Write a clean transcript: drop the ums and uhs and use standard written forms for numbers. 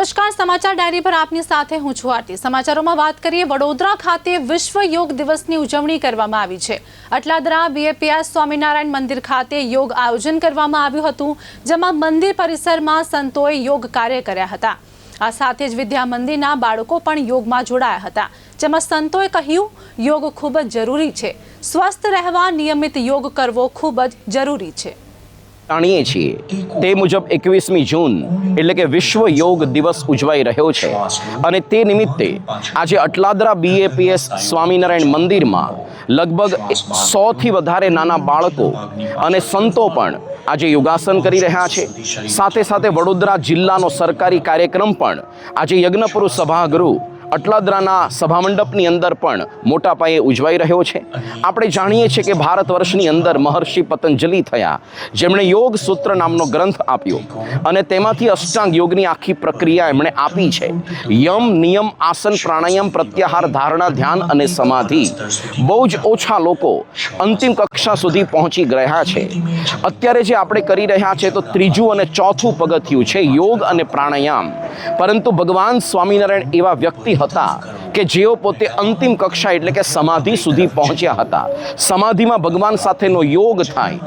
નમસ્કાર, સમાચાર ડાયરી પર આપની સાથે હું છું આરતી। સમાચારોમાં વાત કરીએ, વડોદરા ખાતે વિશ્વ યોગ દિવસની ઉજવણી કરવામાં આવી છે। અટલાદરા બીએપીએસ સ્વામિનારાયણ મંદિર ખાતે યોગ આયોજન કરવામાં આવ્યું હતું, જેમાં મંદિર પરિસરમાં સંતોએ યોગ કાર્ય કર્યા હતા। આ સાથે જ વિદ્યા મંદિરના બાળકો પણ યોગમાં જોડાયા હતા, જેમાં સંતોએ કહ્યું, યોગ ખૂબ જ જરૂરી છે। સ્વસ્થ રહેવા નિયમિત યોગ કરવો ખૂબ જ જરૂરી છે। જાણીએ છીએ તે મુજબ 21મી જૂન એટલે કે વિશ્વ યોગ દિવસ ઉજવાઈ રહ્યો છે અને તે નિમિત્તે આજે અટલાદરા બીએપીએસ સ્વામિનારાયણ મંદિરમાં લગભગ 100થી વધારે નાના બાળકો અને સંતો પણ આજે યોગાસન કરી રહ્યા છે। સાથે સાથે વડોદરા જિલ્લાનો સરકારી કાર્યક્રમ પણ આજે યજ્ઞપુર સભાગૃહ અટલાદરાના સભામંડપની અંદર પણ મોટા પાયે ઉજવાઈ રહ્યો છે। આપણે જાણીએ છીએ કે ભારત વર્ષની અંદર મહર્ષિ પતંજલિ થયા, જેમણે યોગ સૂત્ર નામનો ગ્રંથ આપ્યો અને તેમાંથી અષ્ટાંગ યોગની આખી પ્રક્રિયા એમણે આપી છે। યમ, નિયમ, આસન, પ્રાણાયામ, પ્રત્યાહાર, ધારણા, ધ્યાન અને સમાધિ। બહુ જ ઓછા લોકો અંતિમ કક્ષા સુધી પહોંચી ગયા છે। અત્યારે જે આપણે કરી રહ્યા છે તો ત્રીજું અને ચોથું પગથિયું છે યોગ અને પ્રાણાયામ। પરંતુ ભગવાન સ્વામિનારાયણ એવા વ્યક્તિ હતા કે જેઓ પોતે અંતિમ કક્ષા એટલે કે સમાધિ સુધી પહોંચ્યા હતા। સમાધિમાં ભગવાન સાથેનો યોગ થાય